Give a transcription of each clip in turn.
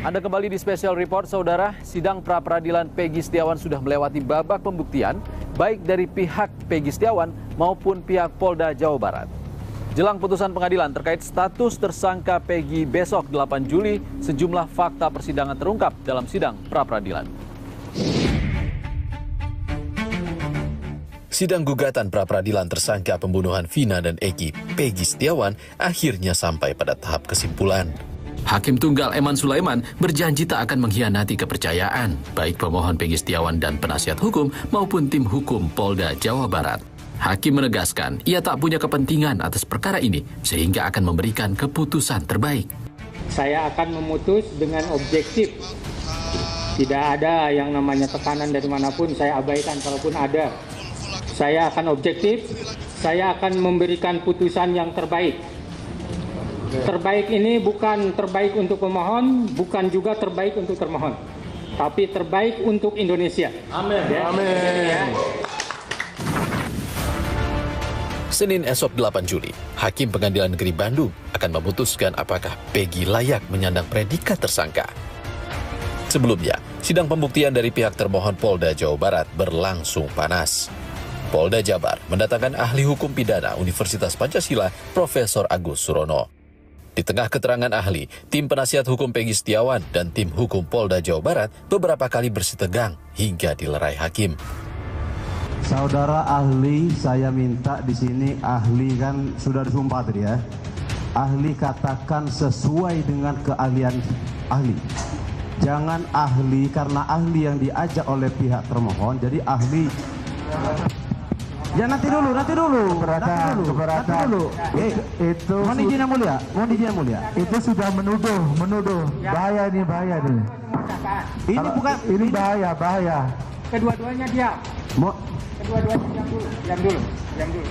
Anda kembali di Special Report, Saudara. Sidang pra-peradilan Peggy Setiawan sudah melewati babak pembuktian, baik dari pihak Peggy Setiawan maupun pihak Polda Jawa Barat. Jelang putusan pengadilan terkait status tersangka Peggy besok 8 Juli, sejumlah fakta persidangan terungkap dalam sidang pra-peradilan. Sidang gugatan pra-peradilan tersangka pembunuhan Vina dan Eki, Peggy Setiawan, akhirnya sampai pada tahap kesimpulan. Hakim Tunggal Eman Sulaiman berjanji tak akan mengkhianati kepercayaan, baik pemohon Peggy Setiawan dan penasihat hukum maupun tim hukum Polda Jawa Barat. Hakim menegaskan ia tak punya kepentingan atas perkara ini sehingga akan memberikan keputusan terbaik. Saya akan memutus dengan objektif. Tidak ada yang namanya tekanan dari manapun, saya abaikan kalaupun ada. Saya akan objektif, saya akan memberikan putusan yang terbaik. Terbaik ini bukan terbaik untuk pemohon, bukan juga terbaik untuk termohon, tapi terbaik untuk Indonesia. Amin. Ya. Amin. Senin esok 8 Juli, Hakim Pengadilan Negeri Bandung akan memutuskan apakah Peggy layak menyandang predikat tersangka. Sebelumnya, sidang pembuktian dari pihak termohon Polda Jawa Barat berlangsung panas. Polda Jabar mendatangkan ahli hukum pidana Universitas Pancasila, Profesor Agus Surono. Di tengah keterangan ahli, tim penasihat hukum Peggy Setiawan dan tim hukum Polda Jawa Barat beberapa kali bersitegang hingga dilerai hakim. Saudara ahli, saya minta di sini ahli kan sudah disumpah tadi ya. Ahli katakan sesuai dengan keahlian ahli. Jangan ahli karena ahli yang diajak oleh pihak termohon, jadi ahli. Ya nanti dulu. Keberatan. Itu mohon izin yang mulia. Itu sudah menuduh. Bahaya nih. Ini bukan ini bahaya. Kedua-duanya diam. Kedua-duanya diam dulu.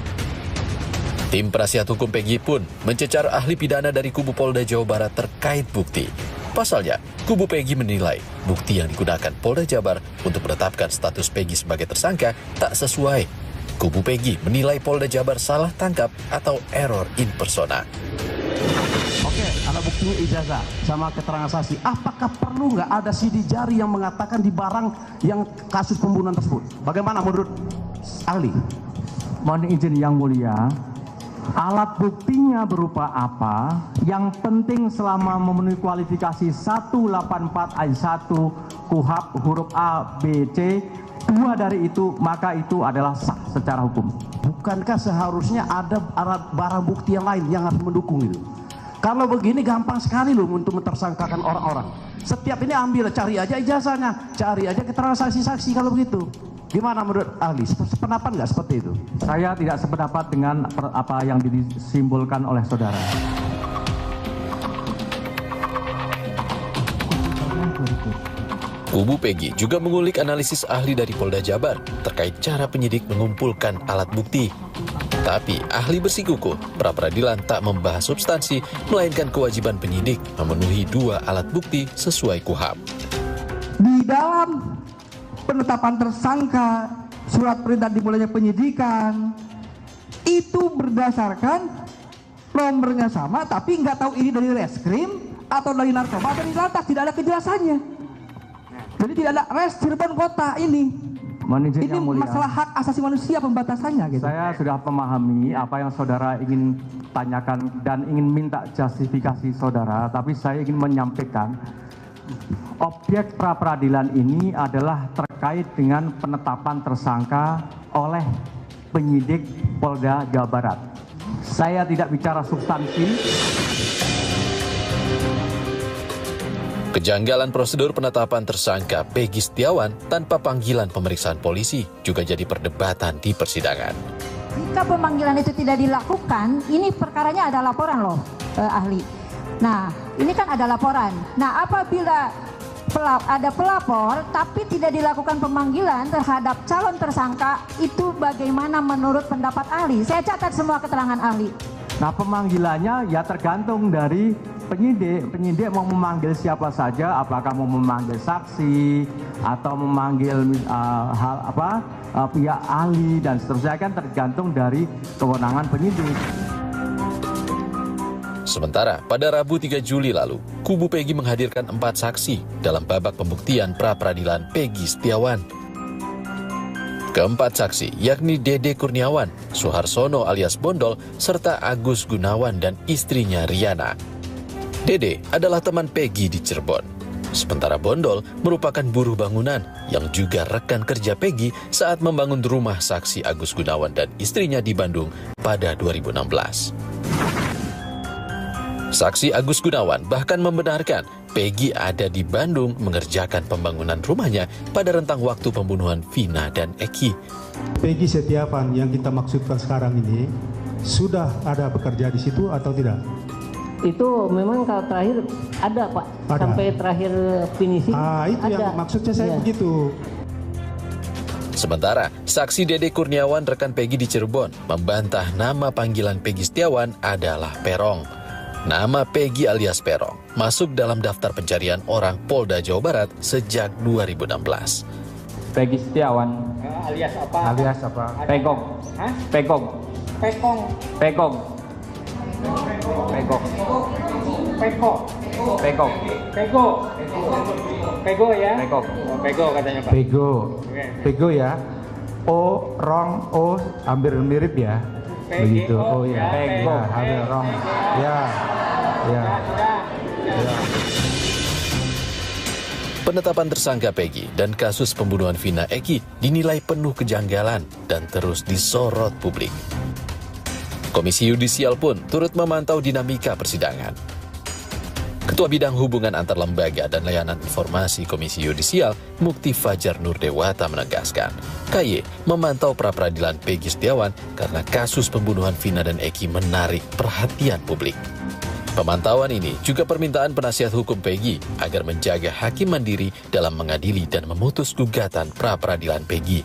Tim penasihat hukum Peggy pun mencecar ahli pidana dari kubu Polda Jawa Barat terkait bukti. Pasalnya, kubu Peggy menilai bukti yang digunakan Polda Jabar untuk menetapkan status Peggy sebagai tersangka tak sesuai. Kubu Peggy menilai Polda Jabar salah tangkap atau error in persona. Oke, alat buktinya ijazah sama keterangan saksi. Apakah perlu nggak ada sidik jari yang mengatakan di barang yang kasus pembunuhan tersebut? Bagaimana menurut ahli? Mohon izin yang mulia, alat buktinya berupa apa? Yang penting selama memenuhi kualifikasi 184 ayat 1 KUHP huruf A, B, C, 2 dari itu, maka itu adalah sah secara hukum. Bukankah seharusnya ada barang bukti yang lain yang harus mendukung itu? Kalau begini gampang sekali loh untuk mentersangkakan orang-orang. Setiap ini ambil, cari aja ijazahnya, cari aja keterangan saksi-saksi kalau begitu. Gimana menurut ahli? Sependapat nggak seperti itu? Saya tidak sependapat dengan apa yang disimpulkan oleh saudara. Kubu Peggy juga mengulik analisis ahli dari Polda Jabar terkait cara penyidik mengumpulkan alat bukti. Tapi ahli bersikukuh, pra-peradilan tak membahas substansi, melainkan kewajiban penyidik memenuhi 2 alat bukti sesuai KUHP. Di dalam penetapan tersangka, surat perintah dimulainya penyidikan, itu berdasarkan nomornya sama, tapi nggak tahu ini dari reskrim atau dari narkoba atau dari lantas, tidak ada kejelasannya. Jadi tidak ada res Cirebon kota ini. Ini masalah hak asasi manusia pembatasannya gitu. Saya sudah memahami apa yang saudara ingin tanyakan dan ingin minta justifikasi saudara, tapi saya ingin menyampaikan objek pra-peradilan ini adalah terkait dengan penetapan tersangka oleh penyidik Polda Jawa Barat. Saya tidak bicara substansi. Kejanggalan prosedur penetapan tersangka Peggy Setiawan tanpa panggilan pemeriksaan polisi juga jadi perdebatan di persidangan. Jika pemanggilan itu tidak dilakukan, ini perkaranya ada laporan loh, ahli. Nah, ini kan ada laporan. Nah, apabila ada pelapor tapi tidak dilakukan pemanggilan terhadap calon tersangka, itu bagaimana menurut pendapat ahli? Saya catat semua keterangan ahli. Nah, pemanggilannya ya tergantung dari penyidik mau memanggil siapa saja, apakah mau memanggil saksi atau memanggil pihak ahli dan seterusnya, kan tergantung dari kewenangan penyidik. Sementara pada Rabu 3 Juli lalu, kubu Peggy menghadirkan 4 saksi dalam babak pembuktian pra-peradilan Peggy Setiawan. Keempat saksi yakni Dede Kurniawan, Suharsono alias Bondol, serta Agus Gunawan dan istrinya Riana. Dede adalah teman Peggy di Cirebon. Sementara Bondol merupakan buruh bangunan yang juga rekan kerja Peggy saat membangun rumah saksi Agus Gunawan dan istrinya di Bandung pada 2016. Saksi Agus Gunawan bahkan membenarkan Peggy ada di Bandung mengerjakan pembangunan rumahnya pada rentang waktu pembunuhan Vina dan Eki. Peggy Setiawan yang kita maksudkan sekarang ini sudah ada bekerja di situ atau tidak? Itu memang kalau terakhir ada Pak, ada. Sampai terakhir finishing itu ada. Yang maksudnya saya begitu. Sementara, saksi Dede Kurniawan rekan Peggy di Cirebon membantah nama panggilan Peggy Setiawan adalah Perong. Nama Peggy alias Perong masuk dalam daftar pencarian orang Polda Jawa Barat sejak 2016. Peggy Setiawan alias apa? Alias apa? Pegong. Hah? Pegong. Pekong. Pegong. Pegong. Peko. Pegong. Pego. Pego ya? Pego. Oh, Pego katanya Pak. Pego. Pego ya. O, rong, O, hampir mirip ya. Begitu. Oh ya. Pego. Hampir rong. Ya. Ya. Penetapan tersangka Peggy dan kasus pembunuhan Vina Eki dinilai penuh kejanggalan dan terus disorot publik. Komisi Yudisial pun turut memantau dinamika persidangan. Ketua Bidang Hubungan Antar Lembaga dan Layanan Informasi Komisi Yudisial, Mukti Fajar Nurdewata menegaskan, KY memantau pra-peradilan Peggy Setiawan karena kasus pembunuhan Vina dan Eki menarik perhatian publik. Pemantauan ini juga permintaan penasihat hukum Peggy agar menjaga hakim mandiri dalam mengadili dan memutus gugatan pra-peradilan Peggy.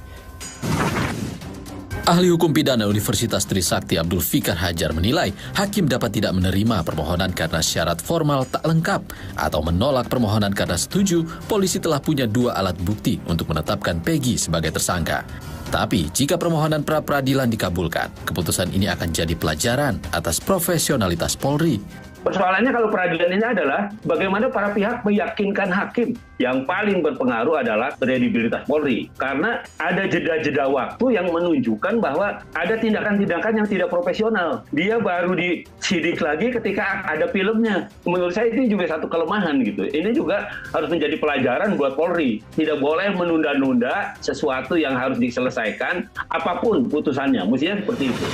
Ahli hukum pidana Universitas Trisakti Abdul Fikar Hajar menilai hakim dapat tidak menerima permohonan karena syarat formal tak lengkap atau menolak permohonan karena setuju polisi telah punya 2 alat bukti untuk menetapkan Peggy sebagai tersangka. Tapi jika permohonan pra-peradilan dikabulkan, keputusan ini akan jadi pelajaran atas profesionalitas Polri. Persoalannya kalau peradilan ini adalah bagaimana para pihak meyakinkan hakim. Yang paling berpengaruh adalah kredibilitas Polri. Karena ada jeda-jeda waktu yang menunjukkan bahwa ada tindakan-tindakan yang tidak profesional. Dia baru disidik lagi ketika ada filmnya. Menurut saya itu juga satu kelemahan gitu. Ini juga harus menjadi pelajaran buat Polri. Tidak boleh menunda-nunda sesuatu yang harus diselesaikan apapun putusannya. Mestinya seperti itu.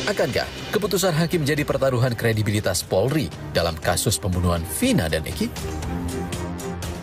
Akankah keputusan hakim jadi pertaruhan kredibilitas Polri dalam kasus pembunuhan Vina dan Eki?